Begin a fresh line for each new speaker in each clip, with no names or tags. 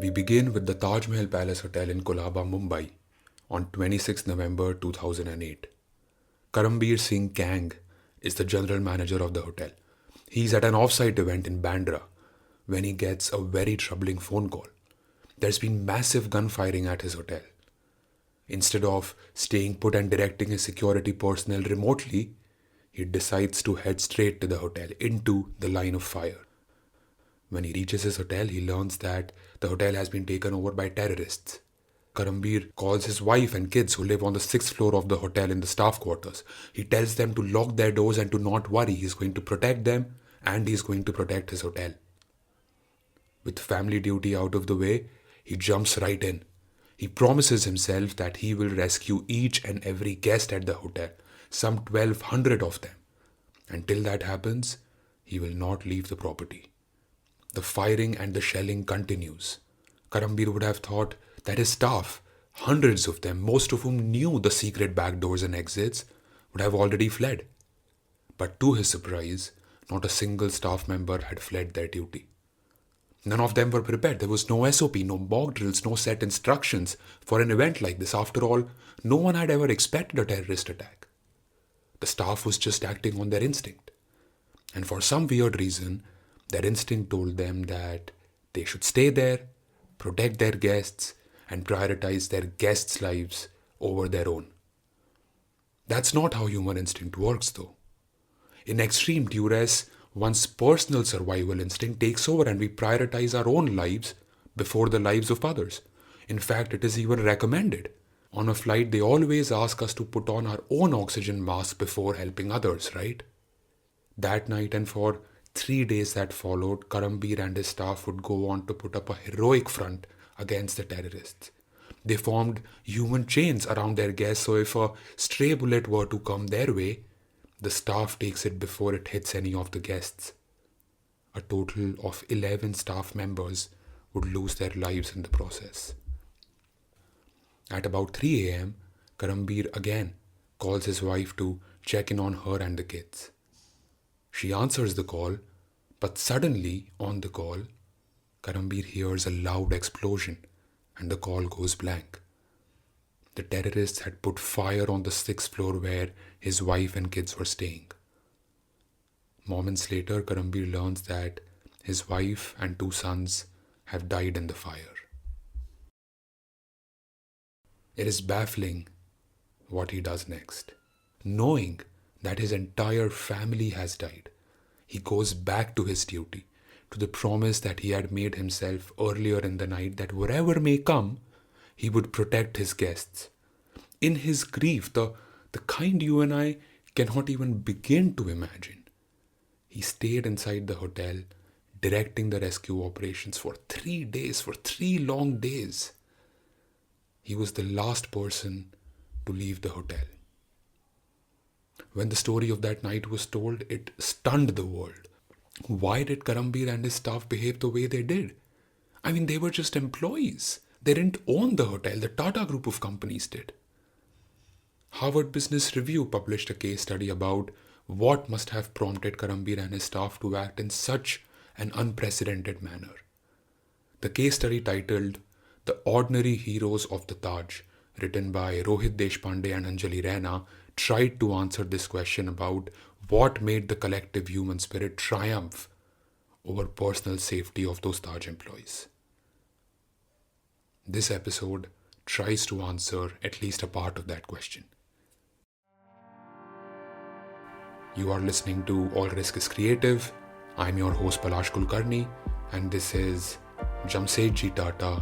We begin with the Taj Mahal Palace Hotel in Colaba, Mumbai on 26 November 2008. Karambir Singh Kang is the general manager of the hotel. He's at an off-site event in Bandra when he gets a very troubling phone call. There's been massive gunfiring at his hotel. Instead of staying put and directing his security personnel remotely, he decides to head straight to the hotel, into the line of fire. When he reaches his hotel, he learns that the hotel has been taken over by terrorists. Karambir calls his wife and kids who live on the 6th floor of the hotel in the staff quarters. He tells them to lock their doors and to not worry. He's going to protect them and he's going to protect his hotel. With family duty out of the way, he jumps right in. He promises himself that he will rescue each and every guest at the hotel, some 1,200 of them. Until that happens, he will not leave the property. The firing and the shelling continues. Karambir would have thought that his staff, hundreds of them, most of whom knew the secret back doors and exits, would have already fled. But to his surprise, not a single staff member had fled their duty. None of them were prepared. There was no SOP, no mock drills, no set instructions for an event like this. After all, no one had ever expected a terrorist attack. The staff was just acting on their instinct. And for some weird reason, their instinct told them that they should stay there, protect their guests, and prioritize their guests' lives over their own. That's not how human instinct works, though. In extreme duress, one's personal survival instinct takes over and we prioritize our own lives before the lives of others. In fact, it is even recommended. On a flight, they always ask us to put on our own oxygen mask before helping others, right? That night and for 3 days that followed, Karambir and his staff would go on to put up a heroic front against the terrorists. They formed human chains around their guests, so if a stray bullet were to come their way, the staff takes it before it hits any of the guests. A total of 11 staff members would lose their lives in the process. At about 3 a.m., Karambir again calls his wife to check in on her and the kids. She answers the call, but suddenly on the call, Karambir hears a loud explosion and the call goes blank. The terrorists had put fire on the 6th floor where his wife and kids were staying. Moments later, Karambir learns that his wife and 2 sons have died in the fire. It is baffling what he does next. Knowing that his entire family has died, he goes back to his duty, to the promise that he had made himself earlier in the night that whatever may come, he would protect his guests. In his grief, the kind you and I cannot even begin to imagine, he stayed inside the hotel, directing the rescue operations for 3 days, for 3 long days. He was the last person to leave the hotel. When the story of that night was told, it stunned the world. Why did Karambir and his staff behave the way they did? I mean, they were just employees. They didn't own the hotel. The Tata Group of companies did. Harvard Business Review published a case study about what must have prompted Karambir and his staff to act in such an unprecedented manner. The case study titled The Ordinary Heroes of the Taj, written by Rohit Deshpande and Anjali Raina, tried to answer this question about what made the collective human spirit triumph over personal safety of those Taj employees. This episode tries to answer at least a part of that question. You are listening to All Risk is Creative. I'm your host Palash Kulkarni and this is Jamsetji Tata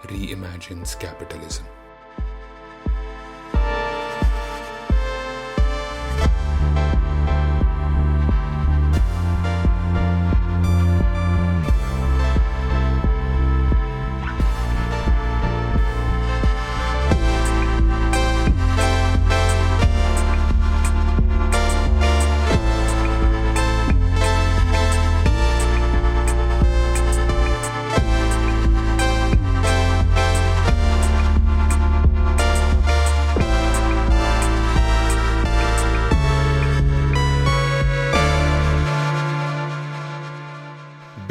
Reimagines Capitalism.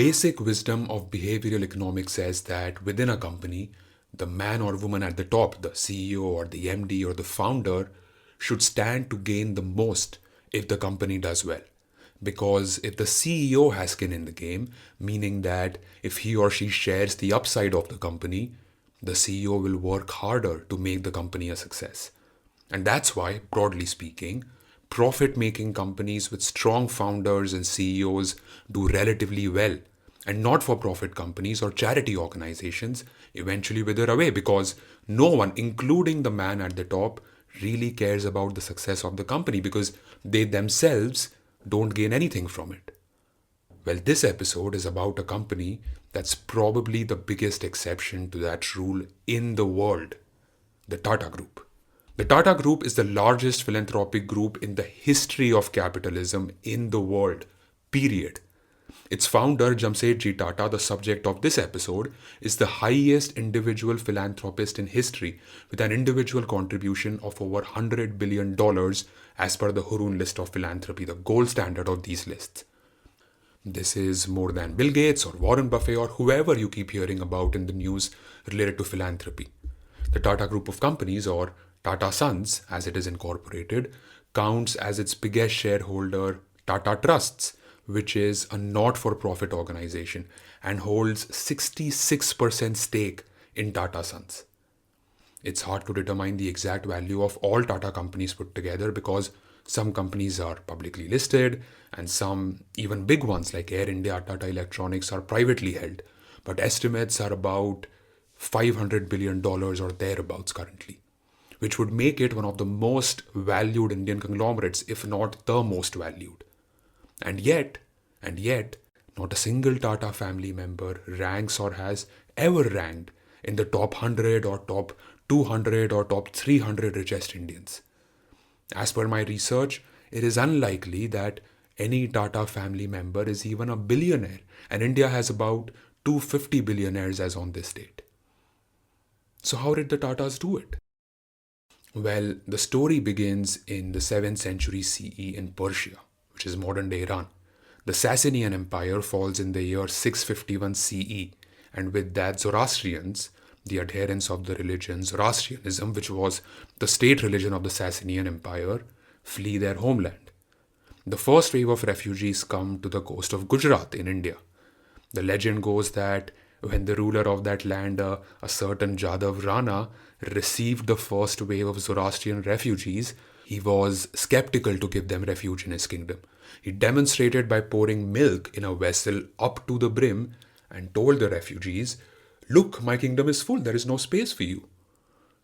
basic wisdom of behavioral economics says that within a company, the man or woman at the top, the CEO or the MD or the founder, should stand to gain the most if the company does well. Because if the CEO has skin in the game, meaning that if he or she shares the upside of the company, the CEO will work harder to make the company a success. And that's why, broadly speaking, profit making companies with strong founders and CEOs do relatively well. And not for profit companies or charity organizations eventually wither away because no one, including the man at the top, really cares about the success of the company because they themselves don't gain anything from it. Well, this episode is about a company that's probably the biggest exception to that rule in the world, the Tata Group. The Tata Group is the largest philanthropic group in the history of capitalism in the world, period. Its founder, Jamsetji Tata, the subject of this episode, is the highest individual philanthropist in history with an individual contribution of over $100 billion as per the Hurun list of philanthropy, the gold standard of these lists. This is more than Bill Gates or Warren Buffett or whoever you keep hearing about in the news related to philanthropy. The Tata Group of companies, or Tata Sons as it is incorporated, counts as its biggest shareholder Tata Trusts, which is a not-for-profit organization and holds 66% stake in Tata Sons. It's hard to determine the exact value of all Tata companies put together because some companies are publicly listed and some, even big ones like Air India, Tata Electronics, are privately held. But estimates are about $500 billion or thereabouts currently, which would make it one of the most valued Indian conglomerates, if not the most valued. And yet, not a single Tata family member ranks or has ever ranked in the top 100 or top 200 or top 300 richest Indians. As per my research, it is unlikely that any Tata family member is even a billionaire, and India has about 250 billionaires as on this date. So how did the Tatas do it? Well, the story begins in the 7th century CE in Persia, which is modern-day Iran. The Sasanian Empire falls in the year 651 CE, and with that Zoroastrians, the adherents of the religion Zoroastrianism, which was the state religion of the Sasanian Empire, flee their homeland. The first wave of refugees come to the coast of Gujarat in India. The legend goes that when the ruler of that land, a certain Jadav Rana, received the first wave of Zoroastrian refugees, he was skeptical to give them refuge in his kingdom. He demonstrated by pouring milk in a vessel up to the brim and told the refugees, "Look, my kingdom is full, there is no space for you."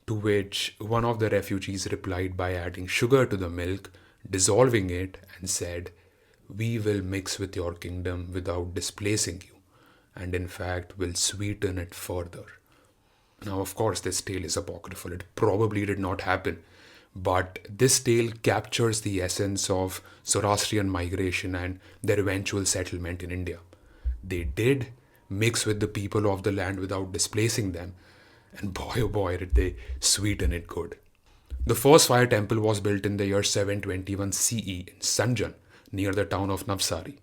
To which one of the refugees replied by adding sugar to the milk, dissolving it, and said, "We will mix with your kingdom without displacing you, and in fact will sweeten it further." Now, of course, this tale is apocryphal. It probably did not happen. But this tale captures the essence of Zoroastrian migration and their eventual settlement in India. They did mix with the people of the land without displacing them, and boy oh boy did they sweeten it good. The first fire temple was built in the year 721 CE in Sanjan, near the town of Navsari.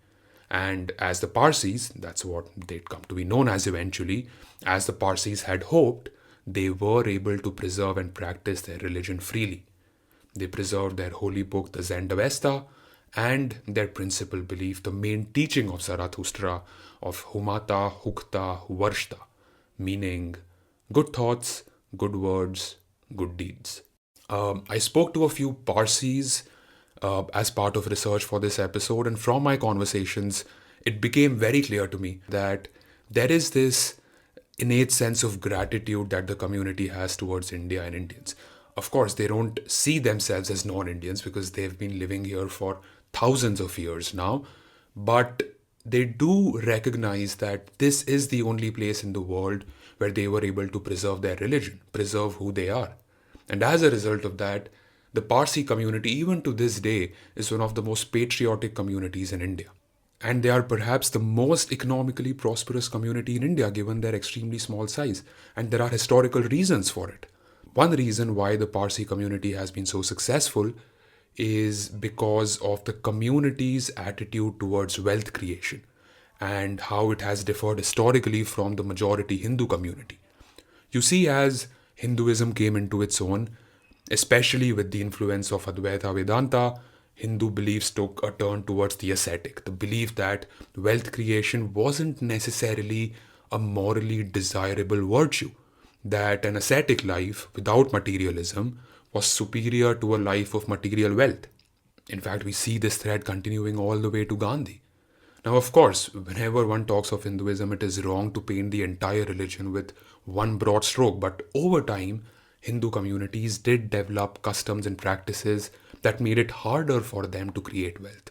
And as the Parsis, that's what they'd come to be known as eventually, as the Parsis had hoped, they were able to preserve and practice their religion freely. They preserved their holy book, the Zendavesta, and their principal belief, the main teaching of Zarathustra, of Humata, Hukta, Varshta, meaning good thoughts, good words, good deeds. I spoke to a few Parsis as part of research for this episode, and from my conversations, it became very clear to me that there is this innate sense of gratitude that the community has towards India and Indians. Of course, they don't see themselves as non-Indians because they've been living here for thousands of years now, but they do recognize that this is the only place in the world where they were able to preserve their religion, preserve who they are. And as a result of that, the Parsi community, even to this day, is one of the most patriotic communities in India. And they are perhaps the most economically prosperous community in India given their extremely small size. And there are historical reasons for it. One reason why the Parsi community has been so successful is because of the community's attitude towards wealth creation. and how it has differed historically from the majority Hindu community. You see, as Hinduism came into its own, especially with the influence of Advaita Vedanta, Hindu beliefs took a turn towards the ascetic, the belief that wealth creation wasn't necessarily a morally desirable virtue, that an ascetic life without materialism was superior to a life of material wealth. In fact, we see this thread continuing all the way to Gandhi. Now, of course, whenever one talks of Hinduism, it is wrong to paint the entire religion with one broad stroke, but over time, Hindu communities did develop customs and practices that made it harder for them to create wealth.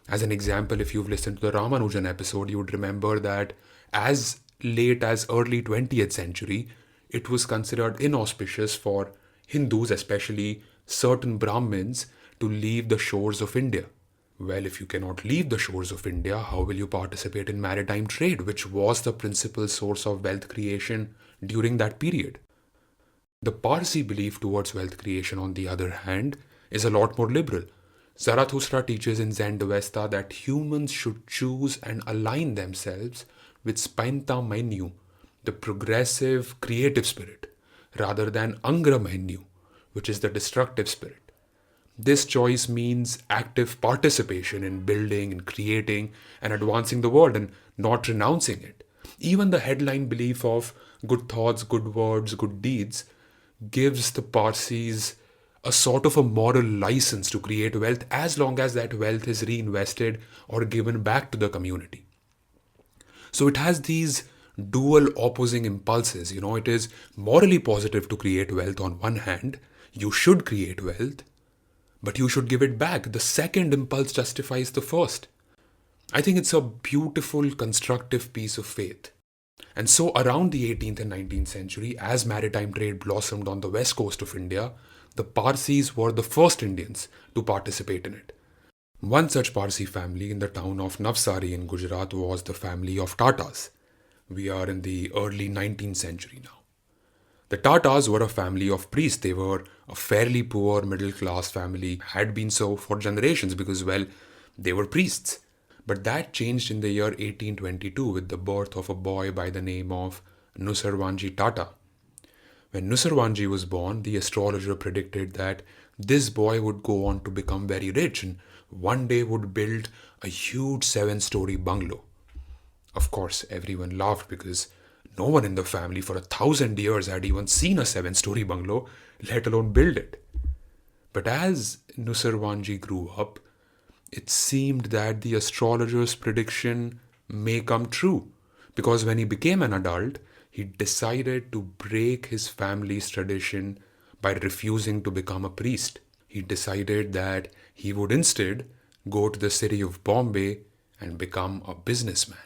As an example, if you've listened to the Ramanujan episode, you would remember that as late as early 20th century, it was considered inauspicious for Hindus, especially certain Brahmins, to leave the shores of India. Well, if you cannot leave the shores of India, how will you participate in maritime trade, which was the principal source of wealth creation during that period? The Parsi belief towards wealth creation, on the other hand, is a lot more liberal. Zarathustra teaches in Zendavesta that humans should choose and align themselves with Spainta Menu, the progressive, creative spirit, rather than Angra Menu, which is the destructive spirit. This choice means active participation in building and creating and advancing the world and not renouncing it. Even the headline belief of good thoughts, good words, good deeds gives the Parsis a sort of a moral license to create wealth as long as that wealth is reinvested or given back to the community. So it has these dual opposing impulses. It is morally positive to create wealth on one hand. You should create wealth, but you should give it back. The second impulse justifies the first. I think it's a beautiful, constructive piece of faith. And so, around the 18th and 19th century, as maritime trade blossomed on the west coast of India, the Parsis were the first Indians to participate in it. One such Parsi family in the town of Navsari in Gujarat was the family of Tatas. We are in the early 19th century now. The Tatas were a family of priests. They were a fairly poor middle class family, had been so for generations because, well, they were priests. But that changed in the year 1822 with the birth of a boy by the name of Nusarwanji Tata. When Nusarwanji was born, the astrologer predicted that this boy would go on to become very rich and one day would build a huge 7-story bungalow. Of course, everyone laughed because no one in the family for 1,000 years had even seen a 7-story bungalow, let alone build it. But as Nusarwanji grew up, it seemed that the astrologer's prediction may come true, because when he became an adult, he decided to break his family's tradition by refusing to become a priest. He decided that he would instead go to the city of Bombay and become a businessman.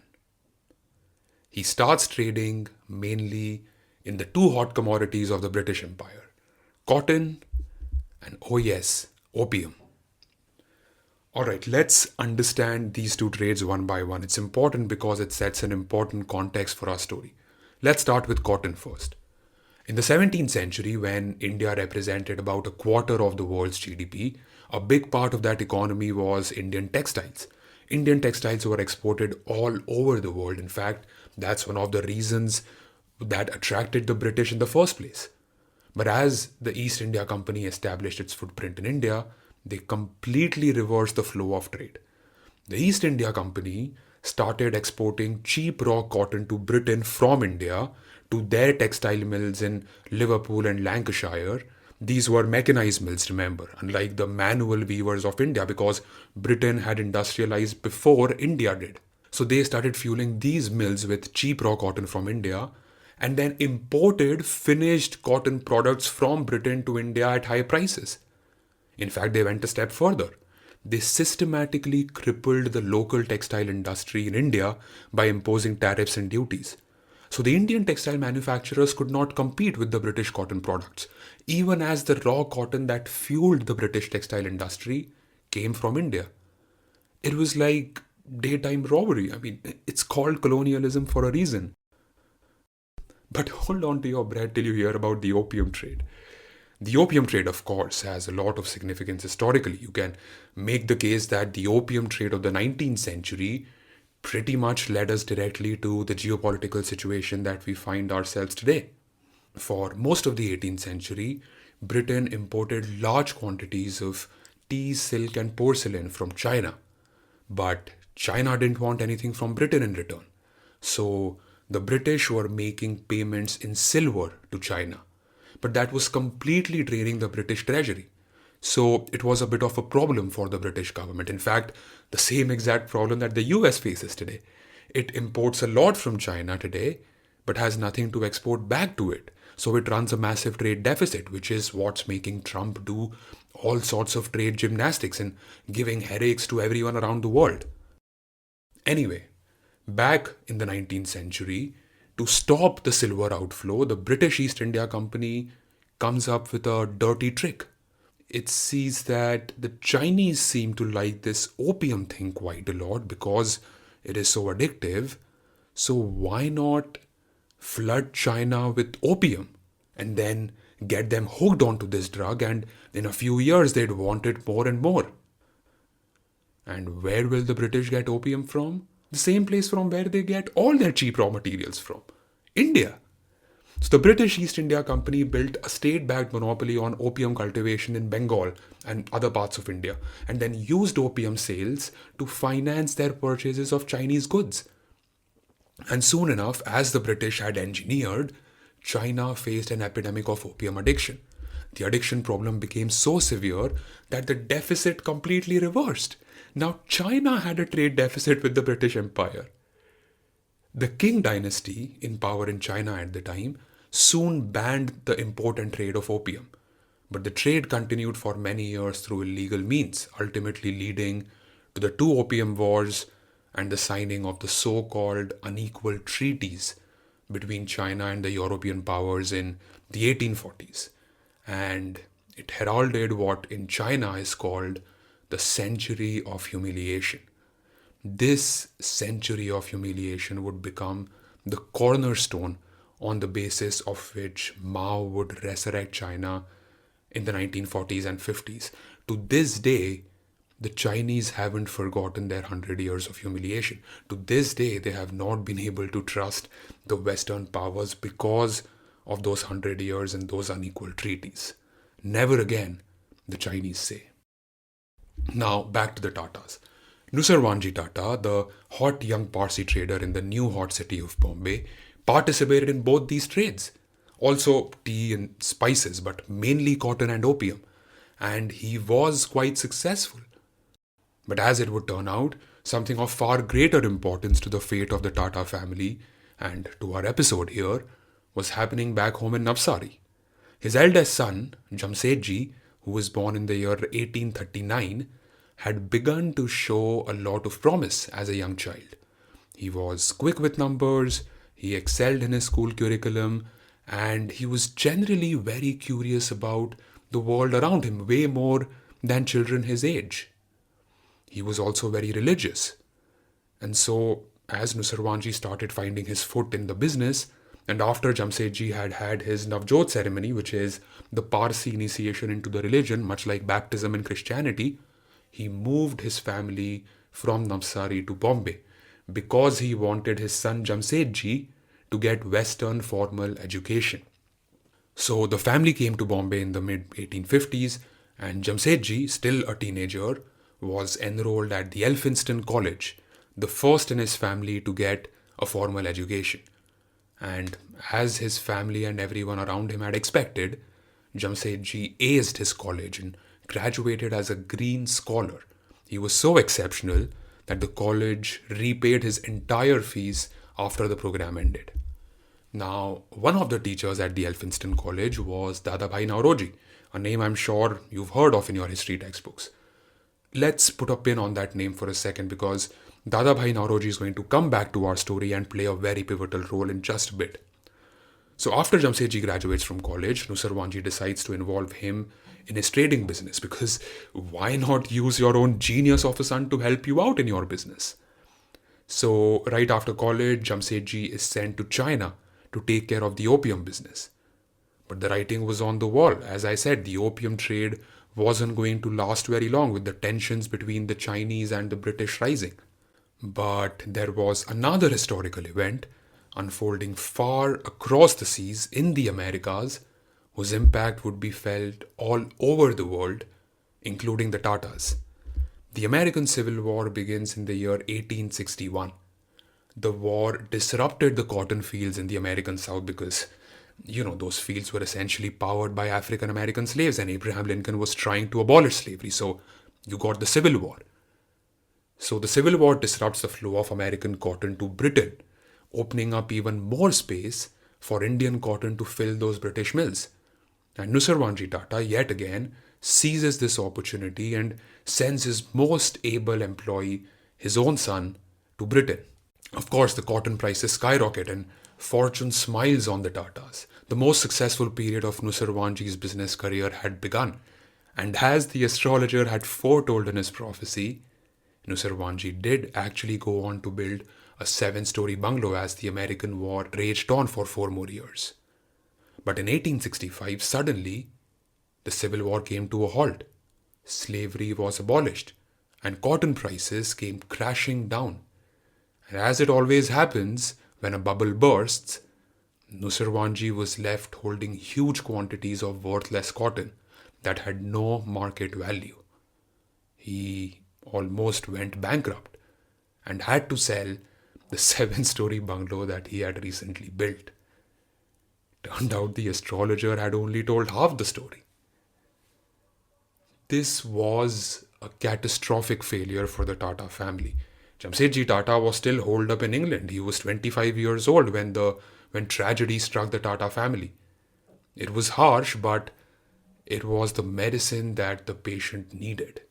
He starts trading mainly in the two hot commodities of the British Empire, cotton and, oh yes, opium. Alright, let's understand these two trades one by one. It's important because it sets an important context for our story. Let's start with cotton first. In the 17th century, when India represented about a quarter of the world's GDP, a big part of that economy was Indian textiles. Indian textiles were exported all over the world. In fact, that's one of the reasons that attracted the British in the first place. But as the East India Company established its footprint in India, they completely reversed the flow of trade. The East India Company started exporting cheap raw cotton to Britain from India to their textile mills in Liverpool and Lancashire. These were mechanized mills, remember, unlike the manual weavers of India, because Britain had industrialized before India did. So they started fueling these mills with cheap raw cotton from India and then imported finished cotton products from Britain to India at high prices. In fact, they went a step further. They systematically crippled the local textile industry in India by imposing tariffs and duties. So the Indian textile manufacturers could not compete with the British cotton products, even as the raw cotton that fueled the British textile industry came from India. It was like daytime robbery. I mean, it's called colonialism for a reason. But hold on to your breath till you hear about the opium trade. The opium trade, of course, has a lot of significance historically. You can make the case that the opium trade of the 19th century pretty much led us directly to the geopolitical situation that we find ourselves today. For most of the 18th century, Britain imported large quantities of tea, silk, and porcelain from China. But China didn't want anything from Britain in return. So the British were making payments in silver to China. But that was completely draining the British treasury. So it was a bit of a problem for the British government. In fact, the same exact problem that the US faces today. It imports a lot from China today, but has nothing to export back to it. So it runs a massive trade deficit, which is what's making Trump do all sorts of trade gymnastics and giving headaches to everyone around the world. Anyway, back in the 19th century, to stop the silver outflow, the British East India Company comes up with a dirty trick. It sees that the Chinese seem to like this opium thing quite a lot because it is so addictive. So why not flood China with opium and then get them hooked onto this drug, and in a few years they'd want it more and more. And where will the British get opium from? The same place from where they get all their cheap raw materials from, India. So the British East India Company built a state-backed monopoly on opium cultivation in Bengal and other parts of India, and then used opium sales to finance their purchases of Chinese goods. And soon enough, as the British had engineered, China faced an epidemic of opium addiction. The addiction problem became so severe that the deficit completely reversed. Now, China had a trade deficit with the British Empire. The Qing dynasty, in power in China at the time, soon banned the import and trade of opium. But the trade continued for many years through illegal means, ultimately leading to the two opium wars and the signing of the so-called unequal treaties between China and the European powers in the 1840s. And it heralded what in China is called the century of humiliation. This century of humiliation would become the cornerstone on the basis of which Mao would resurrect China in the 1940s and 50s. To this day, the Chinese haven't forgotten their 100 years of humiliation. To this day, they have not been able to trust the Western powers because of those 100 years and those unequal treaties. Never again, the Chinese say. Now, back to the Tatas. Nusarwanji Tata, the hot young Parsi trader in the new hot city of Bombay, participated in both these trades. Also tea and spices, but mainly cotton and opium. And he was quite successful. But as it would turn out, something of far greater importance to the fate of the Tata family and to our episode here was happening back home in Navsari. His eldest son, Jamsetji, who was born in the year 1839, had begun to show a lot of promise as a young child. He was quick with numbers, he excelled in his school curriculum, and he was generally very curious about the world around him, way more than children his age. He was also very religious. And so, as Nusarwanji started finding his foot in the business, and after Jamsetji had had his Navjot ceremony, which is the Parsi initiation into the religion, much like baptism in Christianity, he moved his family from Navsari to Bombay because he wanted his son Jamsetji to get Western formal education. So the family came to Bombay in the mid-1850s, and Jamsetji, still a teenager, was enrolled at the Elphinstone College, the first in his family to get a formal education. And as his family and everyone around him had expected, Jamsetji aced his college and graduated as a Green Scholar. He was so exceptional that the college repaid his entire fees after the program ended. Now, one of the teachers at the Elphinstone College was Dadabhai Naoroji, a name I'm sure you've heard of in your history textbooks. Let's put a pin on that name for a second because Dadabhai Naoroji is going to come back to our story and play a very pivotal role in just a bit. So after Jamsetji graduates from college, Nusarwanji decides to involve him in his trading business because why not use your own genius of a son to help you out in your business? So right after college, Jamsetji is sent to China to take care of the opium business. But the writing was on the wall. As I said, the opium trade wasn't going to last very long with the tensions between the Chinese and the British rising. But there was another historical event unfolding far across the seas in the Americas whose impact would be felt all over the world, including the Tatas. The American Civil War begins in the year 1861. The war disrupted the cotton fields in the American South because, those fields were essentially powered by African American slaves, and Abraham Lincoln was trying to abolish slavery. So you got the Civil War. So the Civil War disrupts the flow of American cotton to Britain, opening up even more space for Indian cotton to fill those British mills. And Nusarwanji Tata, yet again, seizes this opportunity and sends his most able employee, his own son, to Britain. Of course, the cotton prices skyrocket and fortune smiles on the Tatas. The most successful period of Nusarwanji's business career had begun. And as the astrologer had foretold in his prophecy, Nusarwanji did actually go on to build a 7-story bungalow as the American War raged on for 4 more years. But in 1865, suddenly, the Civil War came to a halt. Slavery was abolished, and cotton prices came crashing down. And as it always happens, when a bubble bursts, Nusarwanji was left holding huge quantities of worthless cotton that had no market value. He almost went bankrupt and had to sell the 7-story bungalow that he had recently built. Turned out the astrologer had only told half the story. This was a catastrophic failure for the Tata family. Jamsetji Tata was still holed up in England. He was 25 years old when tragedy struck the Tata family. It was harsh, but it was the medicine that the patient needed.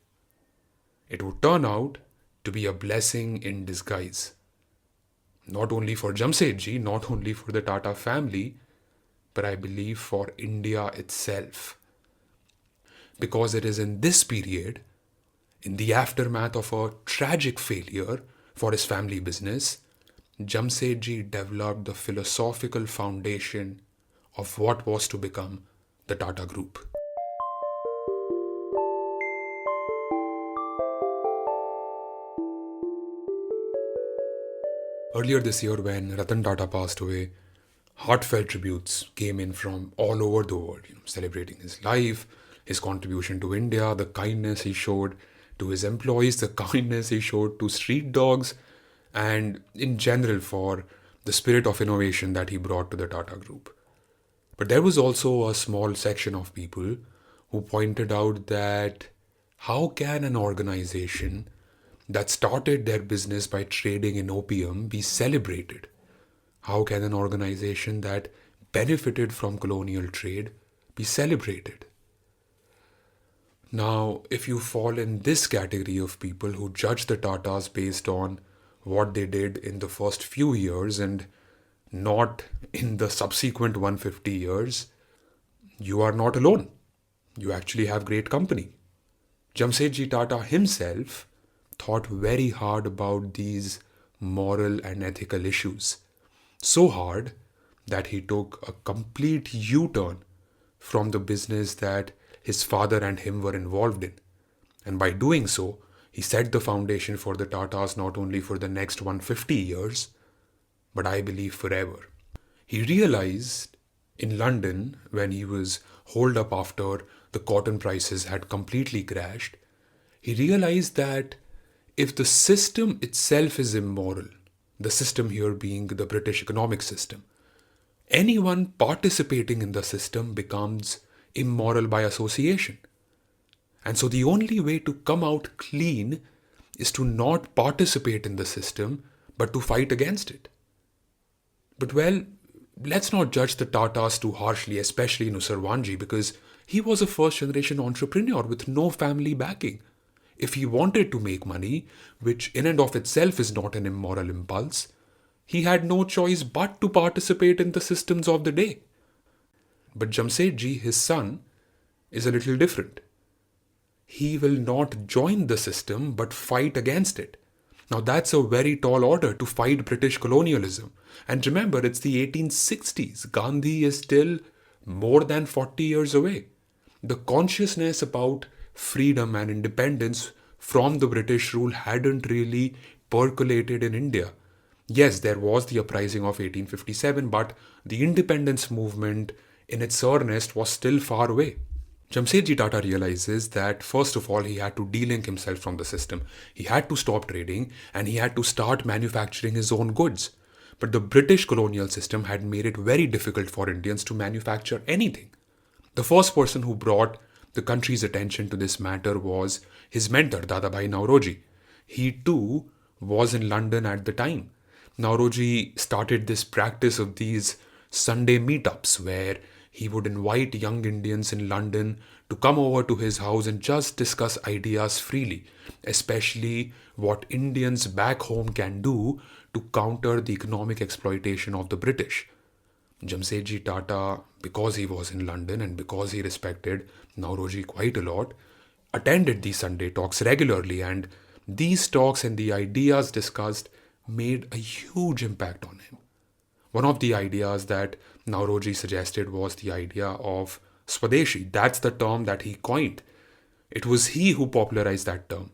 It would turn out to be a blessing in disguise. Not only for Jamsetji, not only for the Tata family, but I believe for India itself. Because it is in this period, in the aftermath of a tragic failure for his family business, Jamsetji developed the philosophical foundation of what was to become the Tata Group. Earlier this year, when Ratan Tata passed away, heartfelt tributes came in from all over the world, celebrating his life, his contribution to India, the kindness he showed to his employees, the kindness he showed to street dogs, and in general for the spirit of innovation that he brought to the Tata Group. But there was also a small section of people who pointed out that how can an organization that started their business by trading in opium be celebrated? How can an organization that benefited from colonial trade be celebrated? Now, if you fall in this category of people who judge the Tatas based on what they did in the first few years and not in the subsequent 150 years, you are not alone. You actually have great company. Jamsetji Tata himself thought very hard about these moral and ethical issues. So hard that he took a complete U-turn from the business that his father and him were involved in. And by doing so, he set the foundation for the Tatas not only for the next 150 years, but I believe forever. He realized in London, when he was holed up after the cotton prices had completely crashed, he realized that if the system itself is immoral, the system here being the British economic system, anyone participating in the system becomes immoral by association. And so the only way to come out clean is to not participate in the system, but to fight against it. But well, let's not judge the Tatas too harshly, especially Nusarwanji, because he was a first-generation entrepreneur with no family backing. If he wanted to make money, which in and of itself is not an immoral impulse, he had no choice but to participate in the systems of the day. But Jamsetji, his son, is a little different. He will not join the system but fight against it. Now that's a very tall order to fight British colonialism. And remember, it's the 1860s. Gandhi is still more than 40 years away. The consciousness about freedom and independence from the British rule hadn't really percolated in India. Yes, there was the uprising of 1857, but the independence movement in its earnest was still far away. Jamsetji Tata realizes that first of all, he had to delink himself from the system. He had to stop trading and he had to start manufacturing his own goods. But the British colonial system had made it very difficult for Indians to manufacture anything. The first person who brought the country's attention to this matter was his mentor, Dadabhai Naoroji. He too was in London at the time. Naoroji started this practice of these Sunday meetups where he would invite young Indians in London to come over to his house and just discuss ideas freely, especially what Indians back home can do to counter the economic exploitation of the British. Jamsetji Tata, because he was in London and because he respected Naoroji quite a lot, attended these Sunday talks regularly, and these talks and the ideas discussed made a huge impact on him. One of the ideas that Naoroji suggested was the idea of Swadeshi. That's the term that he coined. It was he who popularized that term.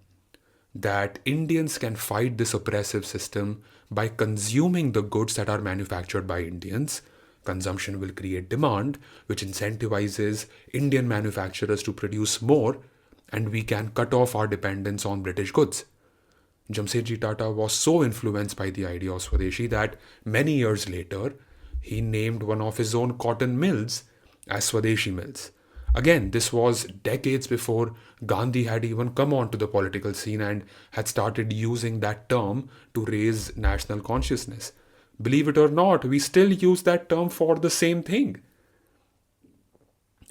That Indians can fight this oppressive system by consuming the goods that are manufactured by Indians. Consumption will create demand, which incentivizes Indian manufacturers to produce more, and we can cut off our dependence on British goods. Jamsetji Tata was so influenced by the idea of Swadeshi that many years later, he named one of his own cotton mills as Swadeshi Mills. Again, this was decades before Gandhi had even come onto the political scene and had started using that term to raise national consciousness. Believe it or not, we still use that term for the same thing.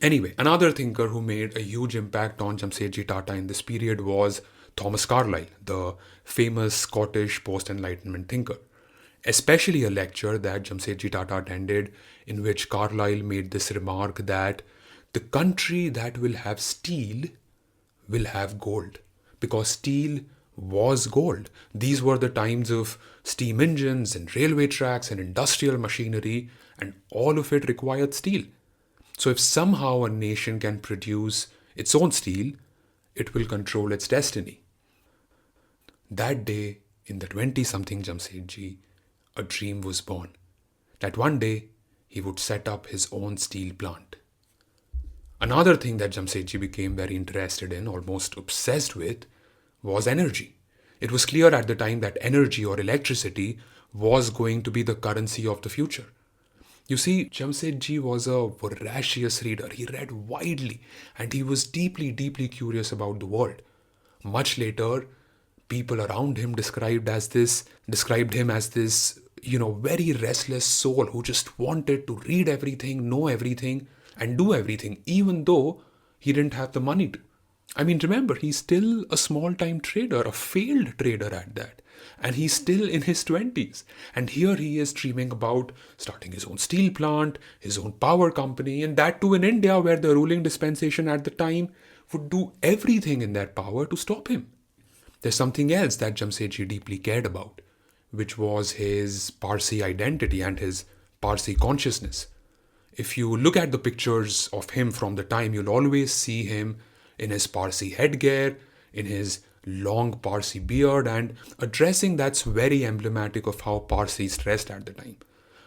Anyway, another thinker who made a huge impact on Jamsetji Tata in this period was Thomas Carlyle, the famous Scottish post-Enlightenment thinker. Especially a lecture that Jamsetji Tata attended in which Carlyle made this remark that the country that will have steel will have gold, because steel was gold. These were the times of steam engines and railway tracks and industrial machinery, and all of it required steel. So if somehow a nation can produce its own steel, it will control its destiny. That day, in the 20-something Jamsetji, a dream was born that one day he would set up his own steel plant. Another thing that Jamsetji became very interested in, almost obsessed with, was energy. It was clear at the time that energy or electricity was going to be the currency of the future. You see, Jamsetji was a voracious reader. He read widely and he was deeply, deeply curious about the world. Much later, people around him described him as this, very restless soul who just wanted to read everything, know everything, and do everything, even though he didn't have the money to. I mean, remember, he's still a small-time trader, a failed trader at that. And he's still in his 20s. And here he is dreaming about starting his own steel plant, his own power company, and that too in India, where the ruling dispensation at the time would do everything in their power to stop him. There's something else that Jamsetji deeply cared about, which was his Parsi identity and his Parsi consciousness. If you look at the pictures of him from the time, you'll always see him in his Parsi headgear, in his long Parsi beard, and a dressing that's very emblematic of how Parsis dressed at the time.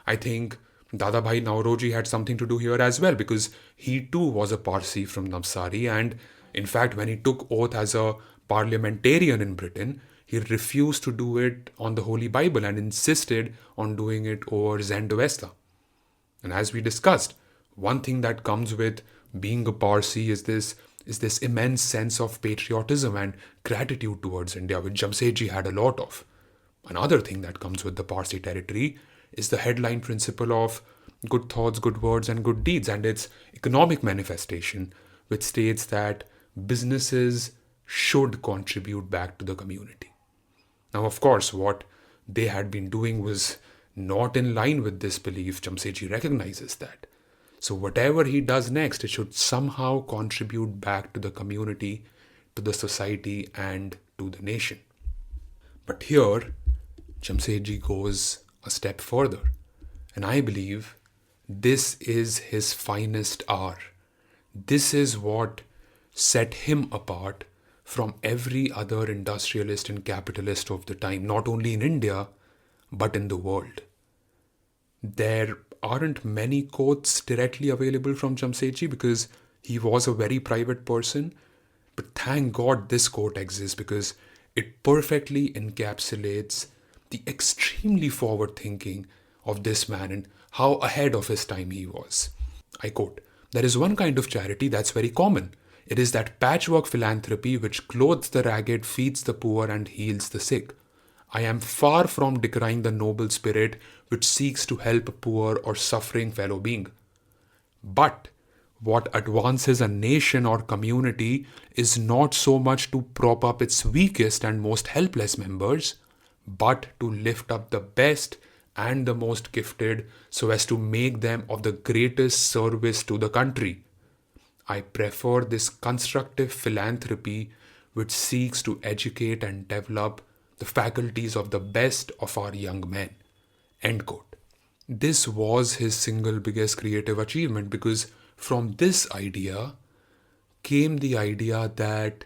I think Dadabhai Naoroji had something to do here as well, because he too was a Parsi from Navsari, and in fact when he took oath as a parliamentarian in Britain, he refused to do it on the Holy Bible and insisted on doing it over Zend-Avesta. And as we discussed, one thing that comes with being a Parsi is this immense sense of patriotism and gratitude towards India, which Jamsetji had a lot of. Another thing that comes with the Parsi territory is the headline principle of good thoughts, good words, and good deeds, and its economic manifestation, which states that businesses should contribute back to the community. Now, of course, what they had been doing was not in line with this belief. Jamsetji recognizes that. So whatever he does next, it should somehow contribute back to the community, to the society, and to the nation. But here, Jamsetji goes a step further. And I believe this is his finest hour. This is what set him apart from every other industrialist and capitalist of the time, not only in India, but in the world. There aren't many quotes directly available from Jamsetji because he was a very private person. But thank God this quote exists because it perfectly encapsulates the extremely forward thinking of this man and how ahead of his time he was. I quote, "There is one kind of charity that's very common. It is that patchwork philanthropy which clothes the ragged, feeds the poor, and heals the sick. I am far from decrying the noble spirit which seeks to help a poor or suffering fellow being. But what advances a nation or community is not so much to prop up its weakest and most helpless members, but to lift up the best and the most gifted so as to make them of the greatest service to the country. I prefer this constructive philanthropy which seeks to educate and develop the faculties of the best of our young men." End quote. This was his single biggest creative achievement because from this idea came the idea that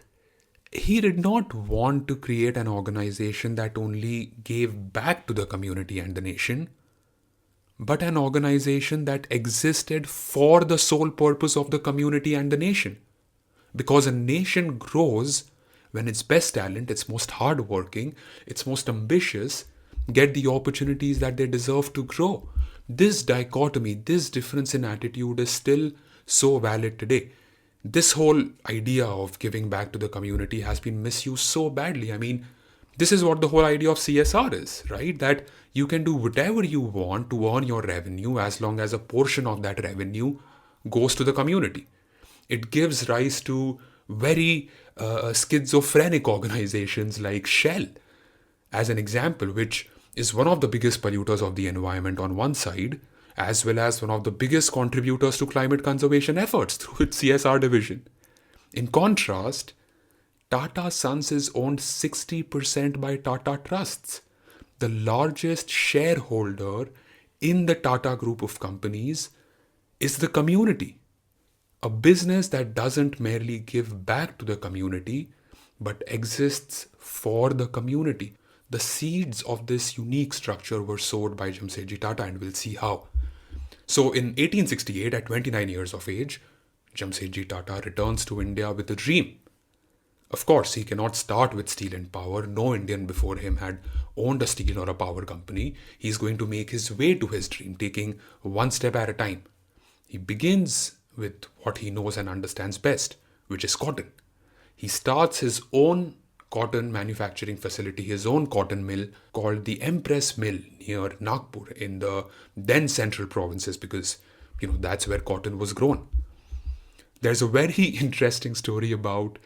he did not want to create an organization that only gave back to the community and the nation, but an organization that existed for the sole purpose of the community and the nation. Because a nation grows when its best talent, its most hardworking, its most ambitious, get the opportunities that they deserve to grow. This dichotomy, this difference in attitude is still so valid today. This whole idea of giving back to the community has been misused so badly. I mean, this is what the whole idea of CSR is, right? That you can do whatever you want to earn your revenue as long as a portion of that revenue goes to the community. It gives rise to very schizophrenic organizations like Shell, as an example, which is one of the biggest polluters of the environment on one side, as well as one of the biggest contributors to climate conservation efforts through its CSR division. In contrast, Tata Sons is owned 60% by Tata Trusts. The largest shareholder in the Tata Group of companies is the community. A business that doesn't merely give back to the community, but exists for the community. The seeds of this unique structure were sowed by Jamsetji Tata, and we'll see how. So in 1868, at 29 years of age, Jamsetji Tata returns to India with a dream. Of course, he cannot start with steel and power. No Indian before him had owned a steel or a power company. He's going to make his way to his dream, taking one step at a time. He begins with what he knows and understands best, which is cotton. He starts his own cotton manufacturing facility, his own cotton mill called the Empress Mill near Nagpur in the then central provinces because, that's where cotton was grown. There's a very interesting story about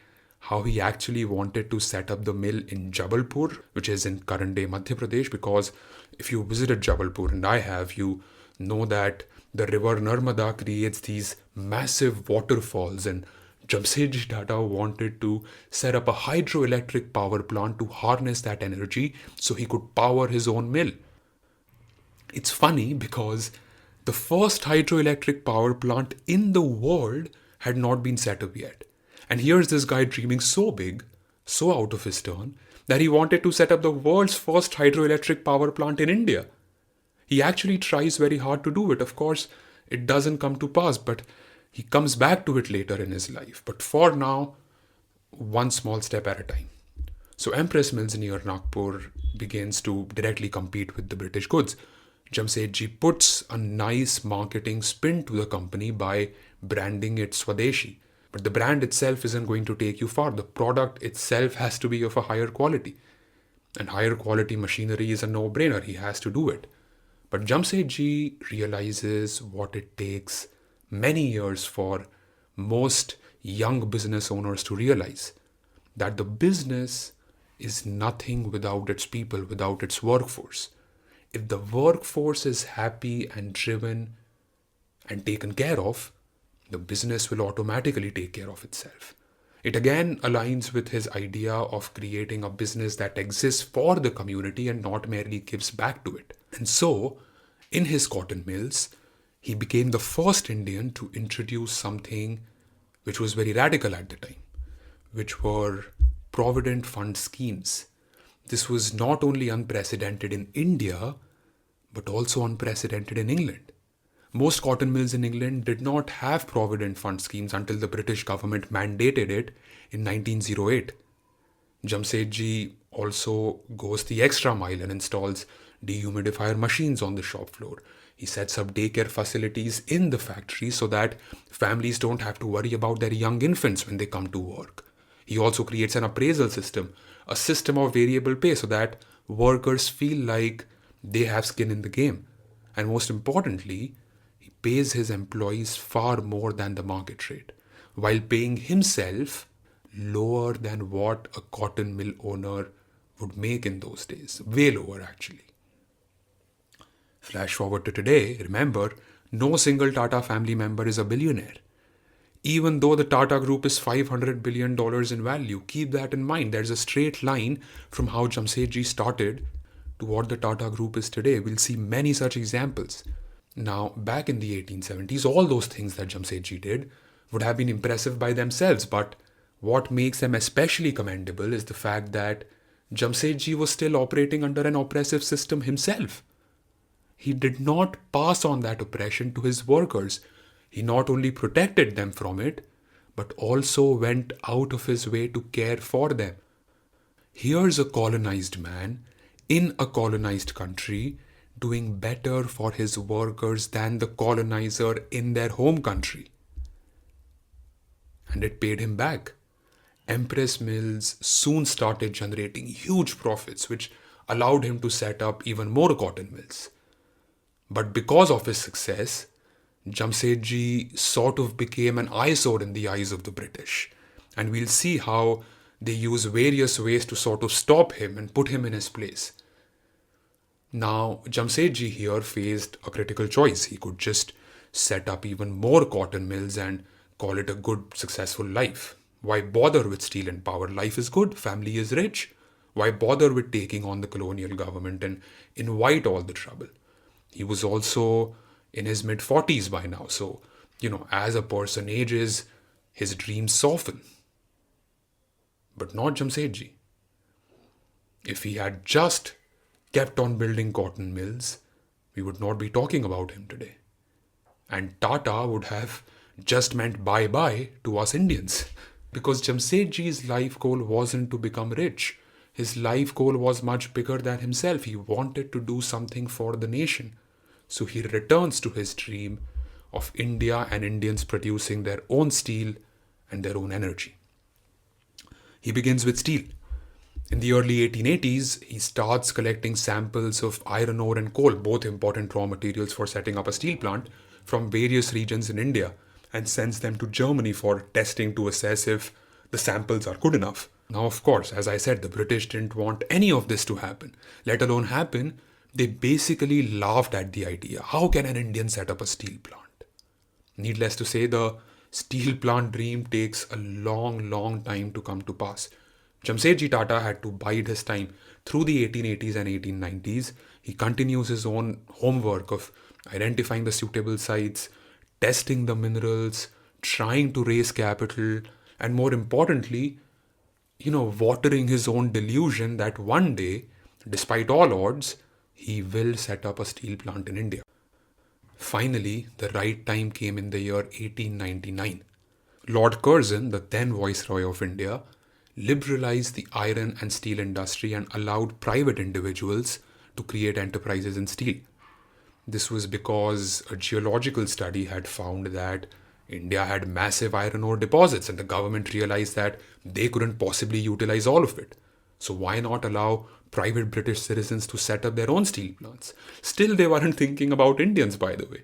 how he actually wanted to set up the mill in Jabalpur, which is in current day Madhya Pradesh, because if you visited Jabalpur, and I have, you know that the river Narmada creates these massive waterfalls, and Jamsetji Tata wanted to set up a hydroelectric power plant to harness that energy so he could power his own mill. It's funny because the first hydroelectric power plant in the world had not been set up yet. And here's this guy dreaming so big, so out of his turn, that he wanted to set up the world's first hydroelectric power plant in India. He actually tries very hard to do it. Of course, it doesn't come to pass, but he comes back to it later in his life. But for now, one small step at a time. So Empress Mills near Nagpur begins to directly compete with the British goods. Jamsetji puts a nice marketing spin to the company by branding it Swadeshi. But the brand itself isn't going to take you far. The product itself has to be of a higher quality. And higher quality machinery is a no-brainer. He has to do it. But Jamsetji realizes what it takes many years for most young business owners to realize, that the business is nothing without its people, without its workforce. If the workforce is happy and driven and taken care of, the business will automatically take care of itself. It again aligns with his idea of creating a business that exists for the community and not merely gives back to it. And so, in his cotton mills, he became the first Indian to introduce something which was very radical at the time, which were provident fund schemes. This was not only unprecedented in India, but also unprecedented in England. Most cotton mills in England did not have provident fund schemes until the British government mandated it in 1908. Jamsetji also goes the extra mile and installs dehumidifier machines on the shop floor. He sets up daycare facilities in the factory so that families don't have to worry about their young infants when they come to work. He also creates an appraisal system, a system of variable pay so that workers feel like they have skin in the game. And most importantly, he pays his employees far more than the market rate, while paying himself lower than what a cotton mill owner would make in those days. Way lower, actually. Flash forward to today, remember, no single Tata family member is a billionaire. Even though the Tata Group is $500 billion in value, keep that in mind. There's a straight line from how Jamsetji started to what the Tata Group is today. We'll see many such examples. Now, back in the 1870s, all those things that Jamsetji did would have been impressive by themselves, but what makes them especially commendable is the fact that Jamsetji was still operating under an oppressive system himself. He did not pass on that oppression to his workers. He not only protected them from it, but also went out of his way to care for them. Here's a colonized man in a colonized country doing better for his workers than the colonizer in their home country. And it paid him back. Empress Mills soon started generating huge profits, which allowed him to set up even more cotton mills. But because of his success, Jamsetji sort of became an eyesore in the eyes of the British. And we'll see how they use various ways to sort of stop him and put him in his place. Now, Jamsetji here faced a critical choice. He could just set up even more cotton mills and call it a good, successful life. Why bother with steel and power? Life is good, family is rich. Why bother with taking on the colonial government and invite all the trouble? He was also in his mid-40s by now, so, as a person ages, his dreams soften. But not Jamsetji. If he had just kept on building cotton mills, we would not be talking about him today. And Tata would have just meant bye-bye to us Indians. Because Jamsetji's life goal wasn't to become rich. His life goal was much bigger than himself. He wanted to do something for the nation. So he returns to his dream of India and Indians producing their own steel and their own energy. He begins with steel. In the early 1880s, he starts collecting samples of iron ore and coal, both important raw materials for setting up a steel plant, from various regions in India, and sends them to Germany for testing to assess if the samples are good enough. Now, of course, as I said, the British didn't want any of this to happen, let alone happen. They basically laughed at the idea. How can an Indian set up a steel plant? Needless to say, the steel plant dream takes a long time to come to pass. Jamsetji Tata had to bide his time. Through the 1880s and 1890s, he continues his own homework of identifying the suitable sites, testing the minerals, trying to raise capital, and more importantly, watering his own delusion that one day, despite all odds, he will set up a steel plant in India. Finally, the right time came in the year 1899. Lord Curzon, the then Viceroy of India, liberalized the iron and steel industry and allowed private individuals to create enterprises in steel. This was because a geological study had found that India had massive iron ore deposits and the government realized that they couldn't possibly utilize all of it. So why not allow private British citizens to set up their own steel plants? Still, they weren't thinking about Indians, by the way.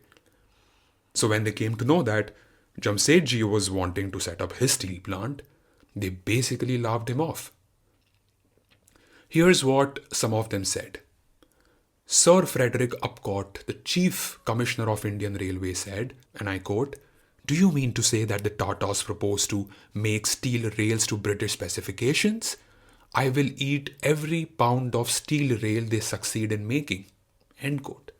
So when they came to know that Jamsetji was wanting to set up his steel plant, they basically laughed him off. Here's what some of them said. Sir Frederick Upcott, the Chief Commissioner of Indian Railway, said, and I quote, "Do you mean to say that the Tatas propose to make steel rails to British specifications? I will eat every pound of steel rail they succeed in making." End quote.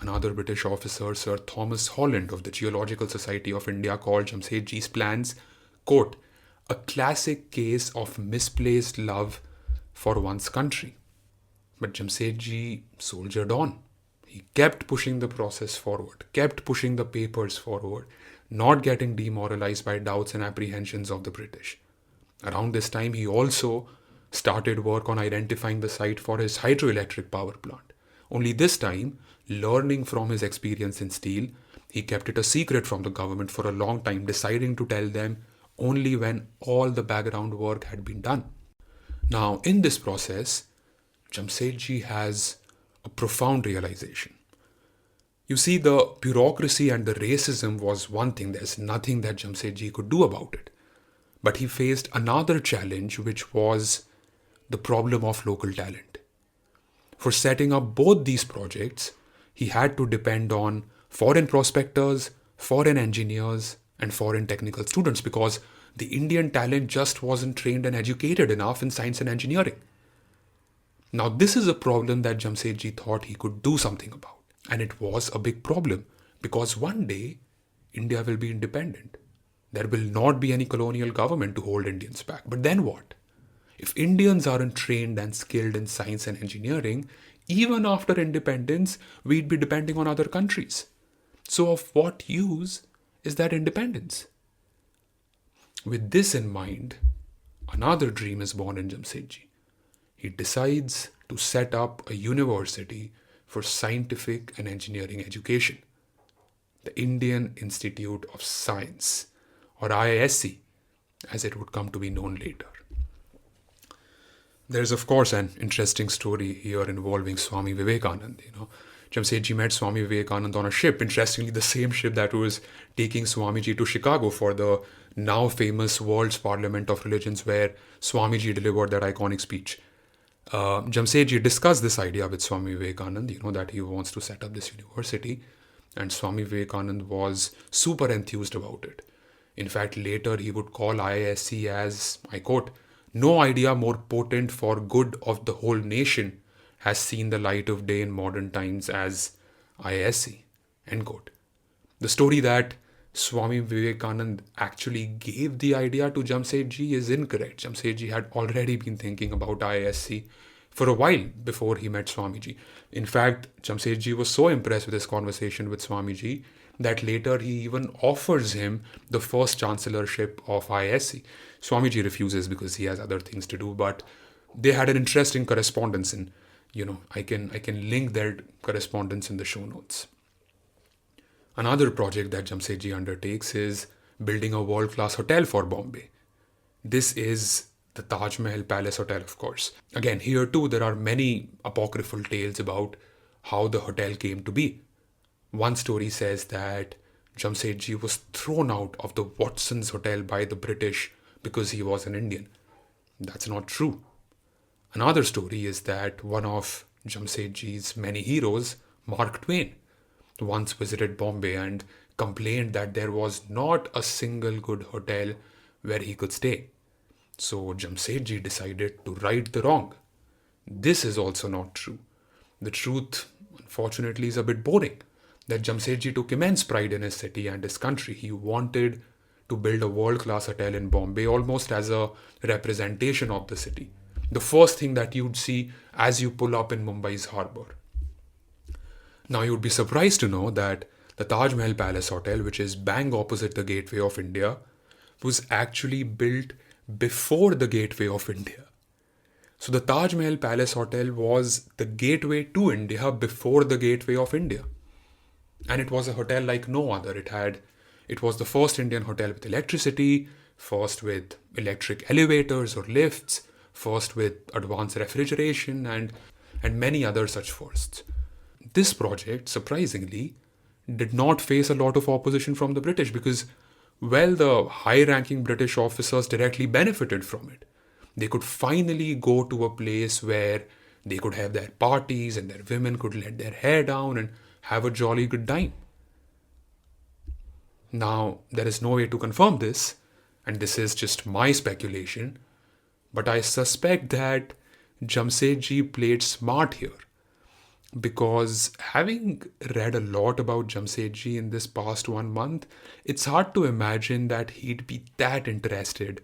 Another British officer, Sir Thomas Holland of the Geological Society of India, called Jamsetji's plans, quote, a classic case of misplaced love for one's country. But Jamsetji soldiered on. He kept pushing the process forward, kept pushing the papers forward, not getting demoralized by doubts and apprehensions of the British. Around this time, he also started work on identifying the site for his hydroelectric power plant. Only this time, learning from his experience in steel, he kept it a secret from the government for a long time, deciding to tell them only when all the background work had been done. Now, in this process, Jamsetji has a profound realization. You see, the bureaucracy and the racism was one thing. There's nothing that Jamsetji could do about it. But he faced another challenge, which was the problem of local talent. For setting up both these projects, he had to depend on foreign prospectors, foreign engineers, and foreign technical students because the Indian talent just wasn't trained and educated enough in science and engineering. Now, this is a problem that Jamsetji thought he could do something about. And it was a big problem because one day, India will be independent. There will not be any colonial government to hold Indians back. But then what? If Indians aren't trained and skilled in science and engineering, even after independence, we'd be depending on other countries. So of what use is that independence? With this in mind, another dream is born in Jamsetji. He decides to set up a university for scientific and engineering education, the Indian Institute of Science, or IISc, as it would come to be known later. There's, of course, an interesting story here involving Swami Vivekananda. Jamsetji met Swami Vivekananda on a ship, interestingly the same ship that was taking Swamiji to Chicago for the now famous World's Parliament of Religions, where Swamiji delivered that iconic speech. Jamsetji discussed this idea with Swami Vivekananda, that he wants to set up this university, and Swami Vivekananda was super enthused about it. In fact, later he would call IISc as, I quote, "No idea more potent for good of the whole nation has seen the light of day in modern times as IISc," end quote. The story that Swami Vivekananda actually gave the idea to Jamsetji is incorrect. Jamsetji had already been thinking about IISc for a while before he met Swamiji. In fact, Jamsetji was so impressed with his conversation with Swamiji that later he even offers him the first chancellorship of IISc. Swamiji refuses because he has other things to do, but they had an interesting correspondence, and I can link their correspondence in the show notes. Another project that Jamsetji undertakes is building a world-class hotel for Bombay. This is the Taj Mahal Palace Hotel, of course. Again, here too, there are many apocryphal tales about how the hotel came to be. One story says that Jamsetji was thrown out of the Watson's Hotel by the British because he was an Indian. That's not true. Another story is that one of Jamsetji's many heroes, Mark Twain, once visited Bombay and complained that there was not a single good hotel where he could stay. So Jamsetji decided to right the wrong. This is also not true. The truth, unfortunately, is a bit boring. That Jamsetji took immense pride in his city and his country. He wanted to build a world-class hotel in Bombay almost as a representation of the city. The first thing that you'd see as you pull up in Mumbai's harbour. Now, you'd be surprised to know that the Taj Mahal Palace Hotel, which is bang opposite the Gateway of India, was actually built before the Gateway of India. So the Taj Mahal Palace Hotel was the gateway to India before the Gateway of India. And it was a hotel like no other. It was the first Indian hotel with electricity, first with electric elevators or lifts, first with advanced refrigeration and many other such firsts. This project, surprisingly, did not face a lot of opposition from the British because, well, the high-ranking British officers directly benefited from it. They could finally go to a place where they could have their parties and their women could let their hair down and have a jolly good time. Now, there is no way to confirm this, and this is just my speculation, but I suspect that Jamsetji played smart here. Because having read a lot about Jamsetji in this past 1 month, it's hard to imagine that he'd be that interested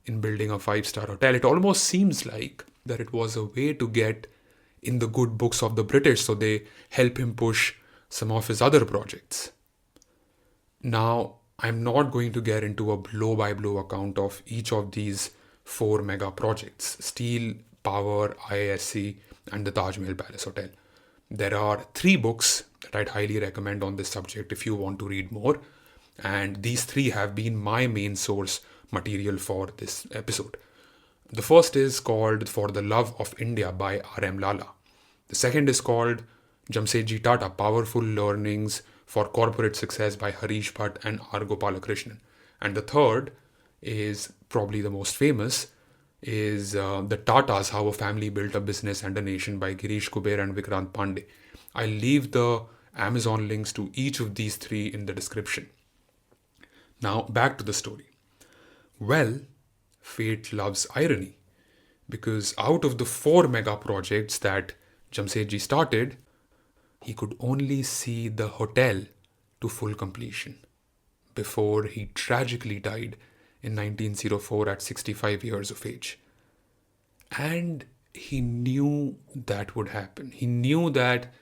in building a 5-star hotel. It almost seems like that it was a way to get in the good books of the British so they help him push some of his other projects. Now, I'm not going to get into a blow-by-blow account of each of these 4 mega projects: Steel, Power, IISc, and the Taj Mahal Palace Hotel. There are 3 books that I'd highly recommend on this subject if you want to read more, and these 3 have been my main source material for this episode. The first is called For the Love of India by R.M. Lala. The second is called Jamsetji Tata, Powerful Learnings for Corporate Success by Harish Bhatt and R. Gopalakrishnan. And the third is probably the most famous, is The Tatas, How a Family Built a Business and a Nation by Girish Kuber and Vikrant Pandey. I'll leave the Amazon links to each of these 3 in the description. Now back to the story. Well, fate loves irony, because out of the 4 mega projects that Jamsetji started, he could only see the hotel to full completion before he tragically died in 1904 at 65 years of age. And he knew that would happen. He knew that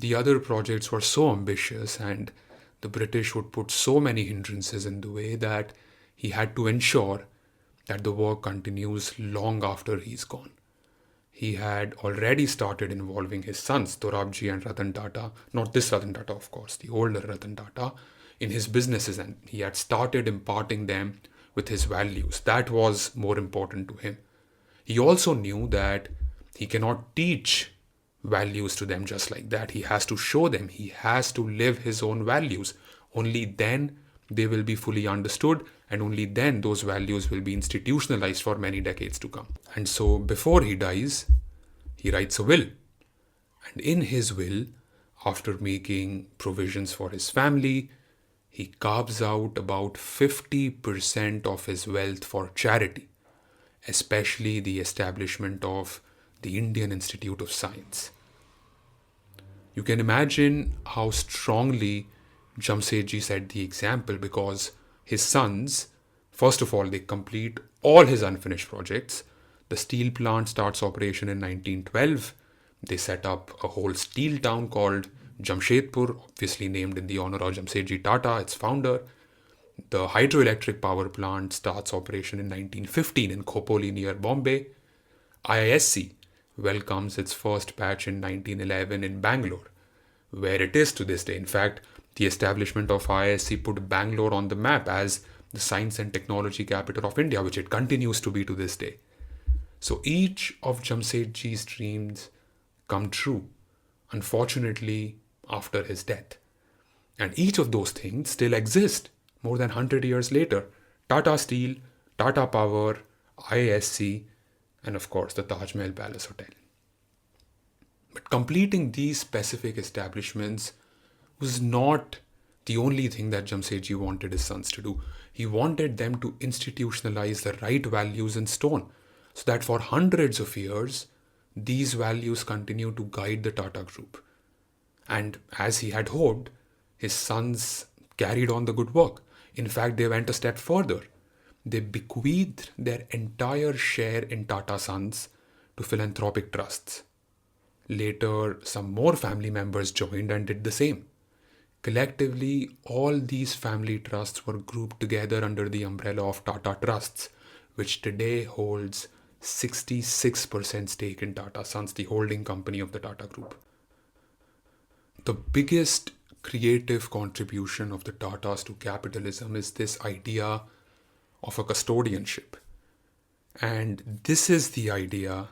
the other projects were so ambitious and the British would put so many hindrances in the way that he had to ensure that the work continues long after he's gone. He had already started involving his sons, Dorabji and Ratan Tata, not this Ratan Tata, of course, the older Ratan Tata, in his businesses, and he had started imparting them with his values. That was more important to him. He also knew that he cannot teach values to them just like that. He has to show them. He has to live his own values. Only then they will be fully understood, and only then those values will be institutionalized for many decades to come. And so before he dies, he writes a will. And in his will, after making provisions for his family, he carves out about 50% of his wealth for charity, especially the establishment of the Indian Institute of Science. You can imagine how strongly Jamsetji set the example, because his sons, first of all, they complete all his unfinished projects. The steel plant starts operation in 1912. They set up a whole steel town called Jamshedpur, obviously named in the honor of Jamsetji Tata, its founder. The hydroelectric power plant starts operation in 1915 in Khopoli near Bombay. IISc welcomes its first batch in 1911 in Bangalore, where it is to this day. In fact, the establishment of IISc put Bangalore on the map as the science and technology capital of India, which it continues to be to this day. So each of Jamsetji's dreams come true, unfortunately, after his death. And each of those things still exist more than 100 years later. Tata Steel, Tata Power, IISc, and of course the Taj Mahal Palace Hotel. But completing these specific establishments was not the only thing that Jamsetji wanted his sons to do. He wanted them to institutionalize the right values in stone, so that for hundreds of years, these values continue to guide the Tata Group. And as he had hoped, his sons carried on the good work. In fact, they went a step further. They bequeathed their entire share in Tata Sons to philanthropic trusts. Later, some more family members joined and did the same. Collectively, all these family trusts were grouped together under the umbrella of Tata Trusts, which today holds 66% stake in Tata Sons, the holding company of the Tata Group. The biggest creative contribution of the Tatas to capitalism is this idea of a custodianship. And this is the idea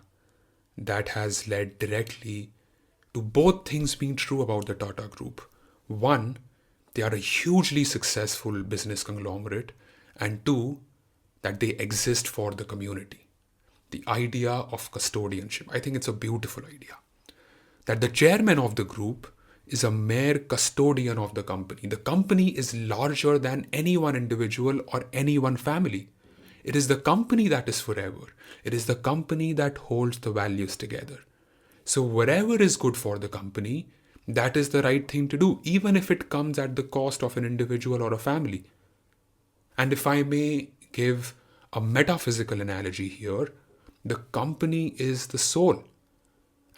that has led directly to both things being true about the Tata Group. One, they are a hugely successful business conglomerate, and two, that they exist for the community. The idea of custodianship, I think it's a beautiful idea. That the chairman of the group is a mere custodian of the company. The company is larger than any one individual or any one family. It is the company that is forever. It is the company that holds the values together. So whatever is good for the company, that is the right thing to do, even if it comes at the cost of an individual or a family. And if I may give a metaphysical analogy here, the company is the soul,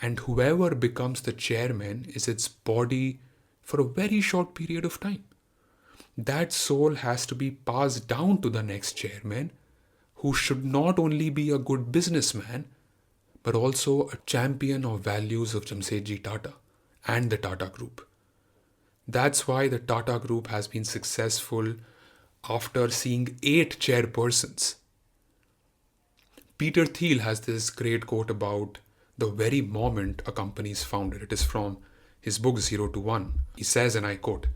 and whoever becomes the chairman is its body for a very short period of time. That soul has to be passed down to the next chairman, who should not only be a good businessman, but also a champion of values of Jamsetji Tata and the Tata Group. That's why the Tata Group has been successful after seeing 8 chairpersons. Peter Thiel has this great quote about the very moment a company is founded. It is from his book 0 to 1. He says, and I quote,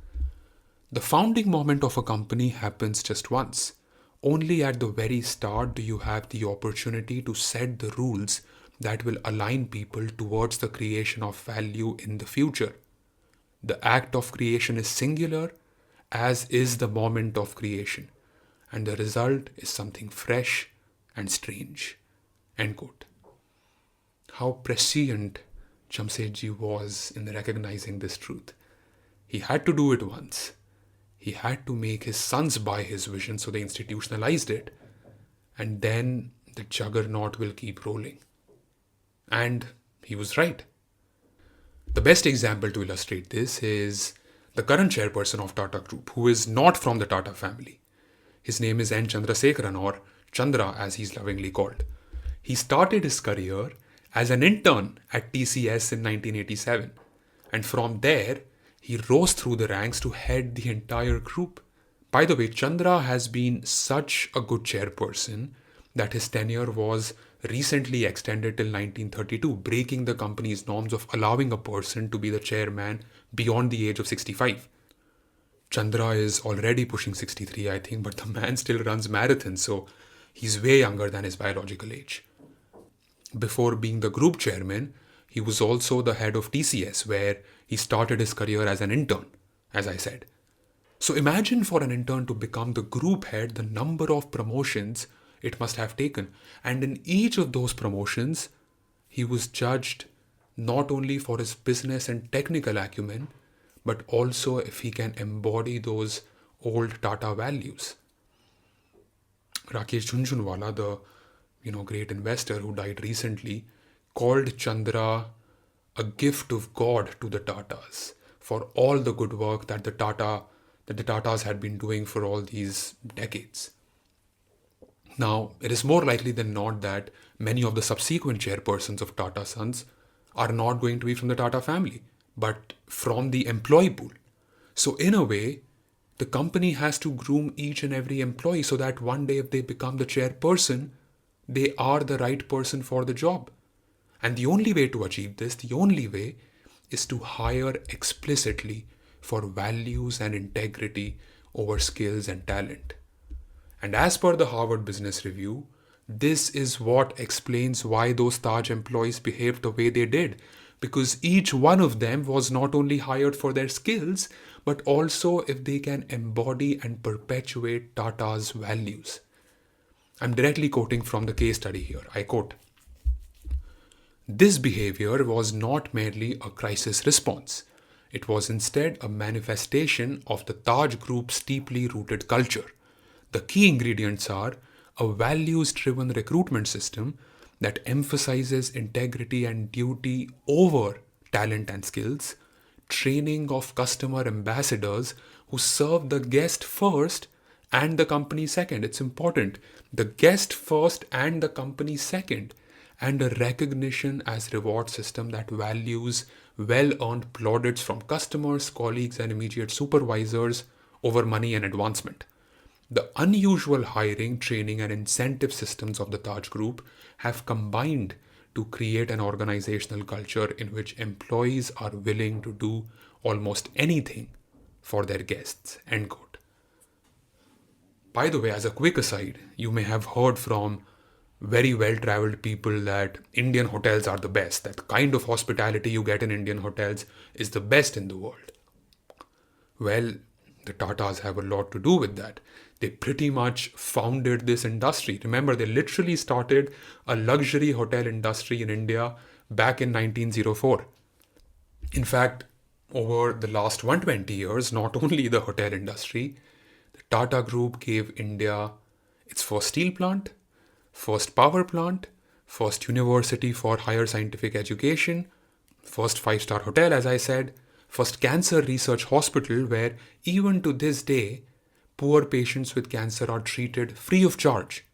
"The founding moment of a company happens just once. Only at the very start do you have the opportunity to set the rules that will align people towards the creation of value in the future. The act of creation is singular, as is the moment of creation, and the result is something fresh and strange." End quote. How prescient Jamsetji was in recognizing this truth. He had to do it once. He had to make his sons buy his vision, so they institutionalized it. And then the juggernaut will keep rolling. And he was right. The best example to illustrate this is the current chairperson of Tata Group, who is not from the Tata family. His name is N. Chandrasekaran, or Chandra as he's lovingly called. He started his career as an intern at TCS in 1987, and from there he rose through the ranks to head the entire group. By the way, Chandra has been such a good chairperson that his tenure was recently extended till 1932, breaking the company's norms of allowing a person to be the chairman beyond the age of 65. Chandra is already pushing 63, I think, but the man still runs marathons, so he's way younger than his biological age. Before being the group chairman, he was also the head of TCS, where he started his career as an intern, as I said. So imagine for an intern to become the group head, the number of promotions it must have taken. And in each of those promotions, he was judged not only for his business and technical acumen, but also if he can embody those old Tata values. Rakesh Jhunjhunwala, the great investor who died recently, called Chandra a gift of God to the Tatas for all the good work that the Tatas had been doing for all these decades. Now, it is more likely than not that many of the subsequent chairpersons of Tata Sons are not going to be from the Tata family, but from the employee pool. So in a way, the company has to groom each and every employee so that one day if they become the chairperson, they are the right person for the job. And the only way to achieve this, is to hire explicitly for values and integrity over skills and talent. And as per the Harvard Business Review, this is what explains why those Taj employees behaved the way they did. Because each one of them was not only hired for their skills, but also if they can embody and perpetuate Tata's values. I'm directly quoting from the case study here. I quote, "This behavior was not merely a crisis response. It was instead a manifestation of the Taj Group's deeply rooted culture. The key ingredients are a values-driven recruitment system that emphasizes integrity and duty over talent and skills, training of customer ambassadors who serve the guest first and the company second." It's important. The guest first and the company second. And a recognition as reward system that values well-earned plaudits from customers, colleagues, and immediate supervisors over money and advancement. The unusual hiring, training, and incentive systems of the Taj Group have combined to create an organizational culture in which employees are willing to do almost anything for their guests. End quote. By the way, as a quick aside, you may have heard from very well-traveled people that Indian hotels are the best, that the kind of hospitality you get in Indian hotels is the best in the world. Well, the Tatas have a lot to do with that. They pretty much founded this industry. Remember, they literally started a luxury hotel industry in India back in 1904. In fact, over the last 120 years, not only the hotel industry, the Tata Group gave India its first steel plant, first power plant, first university for higher scientific education, first five-star hotel, as I said, first cancer research hospital where even to this day, poor patients with cancer are treated free of charge.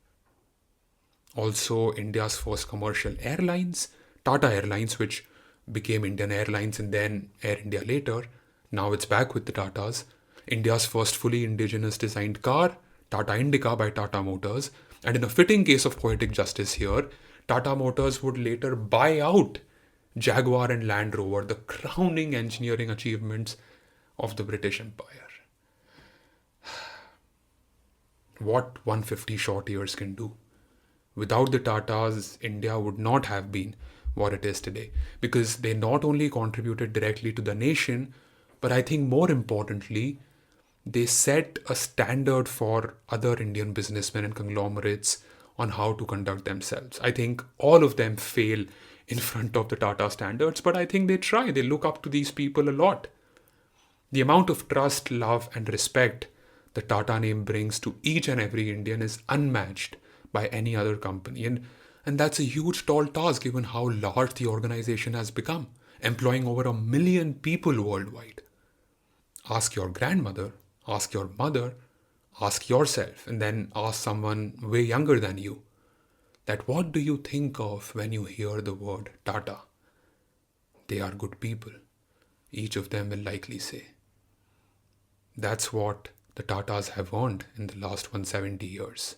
Also, India's first commercial airlines, Tata Airlines, which became Indian Airlines and then Air India later. Now it's back with the Tatas. India's first fully indigenous designed car, Tata Indica by Tata Motors. And in a fitting case of poetic justice here, Tata Motors would later buy out Jaguar and Land Rover, the crowning engineering achievements of the British Empire. What 150 short years can do. Without the Tatas, India would not have been what it is today, because they not only contributed directly to the nation, but I think more importantly, they set a standard for other Indian businessmen and conglomerates on how to conduct themselves. I think all of them fail in front of the Tata standards, but I think they try. They look up to these people a lot. The amount of trust, love, and respect the Tata name brings to each and every Indian is unmatched by any other company. And that's a huge tall task given how large the organization has become, employing over 1 million people worldwide. Ask your grandmother, ask your mother, ask yourself, and then ask someone way younger than you that what do you think of when you hear the word Tata? They are good people. Each of them will likely say. That's what the Tatas have earned in the last 170 years.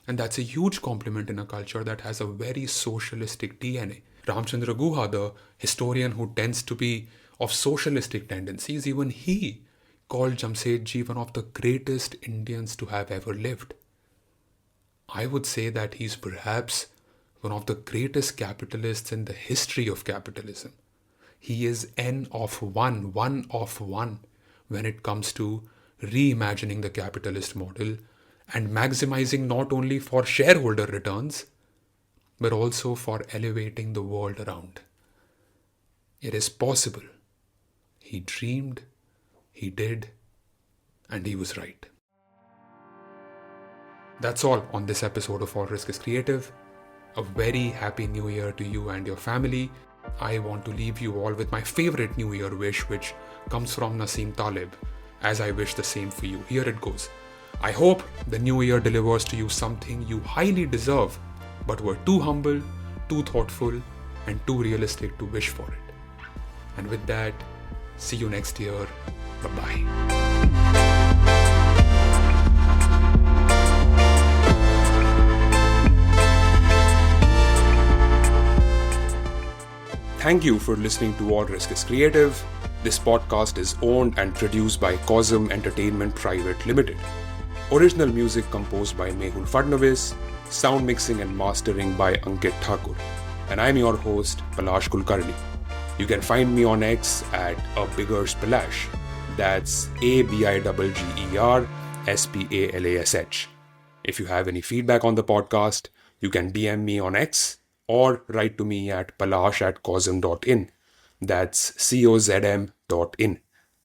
And that's a huge compliment in a culture that has a very socialistic DNA. Ramchandra Guha, the historian who tends to be of socialistic tendencies, even he called Jamsetji one of the greatest Indians to have ever lived. I would say that he's perhaps one of the greatest capitalists in the history of capitalism. He is one of one when it comes to reimagining the capitalist model and maximizing not only for shareholder returns, but also for elevating the world around. It is possible. He dreamed, he did, and he was right. That's all on this episode of All Risk is Creative. A very happy new year to you and your family. I want to leave you all with my favorite new year wish, which comes from Nassim Taleb, as I wish the same for you. Here it goes. I hope the new year delivers to you something you highly deserve, but were too humble, too thoughtful, and too realistic to wish for it. And with that, see you next year. Bye-bye. Thank you for listening to All Risk is Creative. This podcast is owned and produced by Cosm Entertainment Private Limited. Original music composed by Mehul Fadnavis, sound mixing and mastering by Ankit Thakur. And I'm your host, Palash Kulkarni. You can find me on X at A Bigger Splash. That's ABIGGERSPALASH. If you have any feedback on the podcast, you can DM me on X or write to me at palash@cosm.in. That's COZM.in.